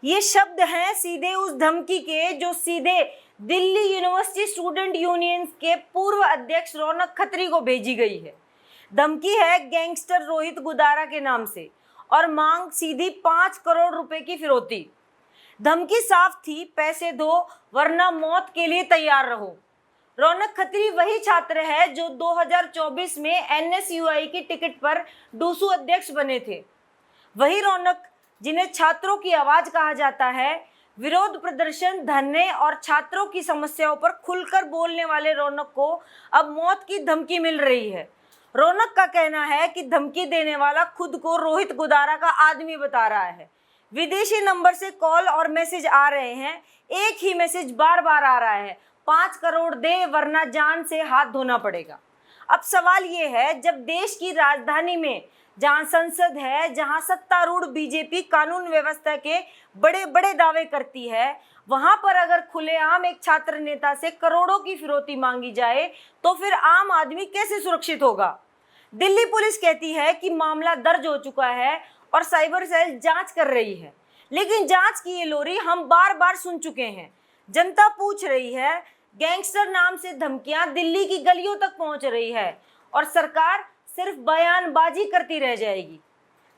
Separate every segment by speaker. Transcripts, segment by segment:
Speaker 1: ये शब्द हैं सीधे उस धमकी के जो सीधे दिल्ली यूनिवर्सिटी स्टूडेंट यूनियन के पूर्व अध्यक्ष रौनक खत्री को भेजी गई है। धमकी है गैंगस्टर रोहित गुदारा के नाम से और मांग सीधी 5 करोड़ रुपए की फिरौती। धमकी साफ थी, पैसे दो वरना मौत के लिए तैयार रहो। रौनक खत्री वही छात्र है जो 2024 में एनएसयूआई की टिकट पर डूसू अध्यक्ष बने थे। वही रौनक जिन्हें छात्रों की आवाज कहा जाता है। विरोध प्रदर्शन, धरने और छात्रों की समस्याओं पर खुलकर बोलने वाले रौनक को अब मौत की धमकी मिल रही है। रौनक का कहना है कि धमकी देने वाला खुद को रोहित गुदारा का आदमी बता रहा है। विदेशी नंबर से कॉल और मैसेज आ रहे हैं। एक ही मैसेज बार बार आ रहा है, 5 करोड़ दे वरना जान से हाथ धोना पड़ेगा। अब सवाल ये है, जब देश की राजधानी में जहां संसद है, जहां सत्तारूढ़ बीजेपी कानून व्यवस्था के बड़े बड़े दावे करती है, वहां पर अगर खुलेआम एक छात्र नेता से करोड़ों की फिरौती मांगी जाए तो फिर आम आदमी कैसे सुरक्षित होगा। दिल्ली पुलिस कहती है कि मामला दर्ज हो चुका है और साइबर सेल जांच कर रही है, लेकिन जांच की ये लोरी हम बार बार सुन चुके हैं। जनता पूछ रही है, गैंगस्टर नाम से धमकियां दिल्ली की गलियों तक पहुंच रही है और सरकार सिर्फ बयानबाजी करती रह जाएगी।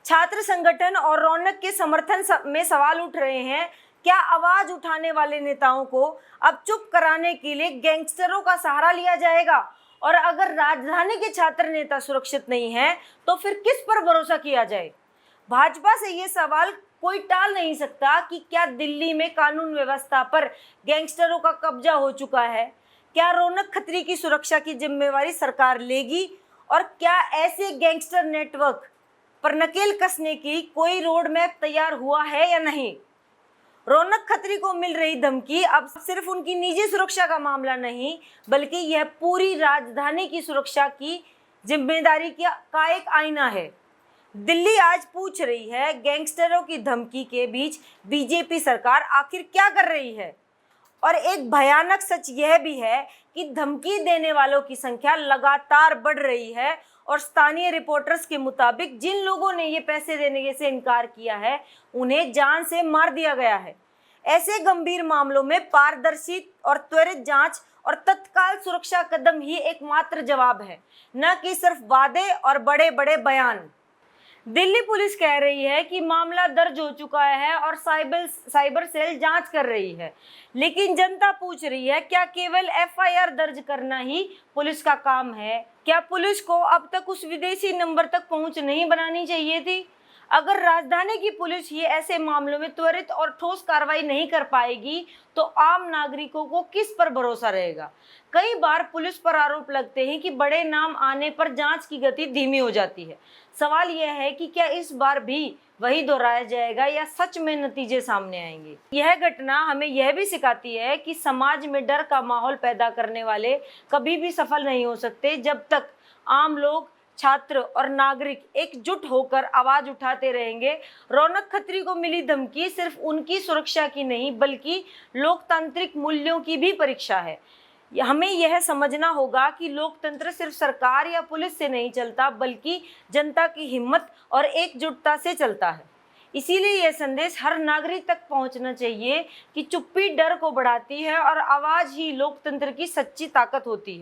Speaker 1: छात्र संगठन और रौनक के समर्थन में सवाल उठ रहे हैं, क्या आवाज उठाने वाले नेताओं को अब चुप कराने के लिए गैंगस्टरों का सहारा लिया जाएगा? और अगर राजधानी के छात्र नेता सुरक्षित नहीं है तो फिर किस पर भरोसा किया जाए? भाजपा से ये सवाल कोई टाल नहीं सकता कि क्या दिल्ली में कानून व्यवस्था पर गैंगस्टरों का कब्जा हो चुका है? क्या रौनक खत्री की सुरक्षा की जिम्मेवारी सरकार लेगी? और क्या ऐसे गैंगस्टर नेटवर्क पर नकेल कसने की कोई रोड मैप तैयार हुआ है या नहीं? रौनक खत्री को मिल रही धमकी अब सिर्फ उनकी निजी सुरक्षा का मामला नहीं, बल्कि यह पूरी राजधानी की सुरक्षा की जिम्मेदारी का एक आईना है। दिल्ली आज पूछ रही है, गैंगस्टरों की धमकी के बीच बीजेपी सरकार आखिर क्या कर रही है? और एक भयानक सच यह भी है कि धमकी देने वालों की संख्या लगातार बढ़ रही है और स्थानीय रिपोर्टर्स के मुताबिक जिन लोगों ने ये पैसे देने से इनकार किया है उन्हें जान से मार दिया गया है। ऐसे गंभीर मामलों में पारदर्शी और त्वरित जांच और तत्काल सुरक्षा कदम ही एकमात्र जवाब है, न कि सिर्फ वादे और बड़े बड़े बयान। दिल्ली पुलिस कह रही है कि मामला दर्ज हो चुका है और साइबर सेल जांच कर रही है, लेकिन जनता पूछ रही है, क्या केवल एफआईआर दर्ज करना ही पुलिस का काम है? क्या पुलिस को अब तक उस विदेशी नंबर तक पहुंच नहीं बनानी चाहिए थी? अगर राजधानी की पुलिस ये ऐसे मामलों में त्वरित और ठोस कार्रवाई नहीं कर पाएगी तो आम नागरिकों को किस पर भरोसा रहेगा? कई बार पुलिस पर आरोप लगते हैं कि बड़े नाम आने पर जांच की गति धीमी हो जाती है। सवाल यह है कि क्या इस बार भी वही दोहराया जाएगा या सच में नतीजे सामने आएंगे? यह घटना हमें यह भी सिखाती है कि समाज में डर का माहौल पैदा करने वाले कभी भी सफल नहीं हो सकते जब तक आम लोग, छात्र और नागरिक एकजुट होकर आवाज उठाते रहेंगे। रौनक खत्री को मिली धमकी सिर्फ उनकी सुरक्षा की नहीं बल्कि लोकतांत्रिक मूल्यों की भी परीक्षा है। हमें यह समझना होगा कि लोकतंत्र सिर्फ सरकार या पुलिस से नहीं चलता बल्कि जनता की हिम्मत और एकजुटता से चलता है। इसीलिए यह संदेश हर नागरिक तक पहुंचना चाहिए कि चुप्पी डर को बढ़ाती है और आवाज ही लोकतंत्र की सच्ची ताकत होती है।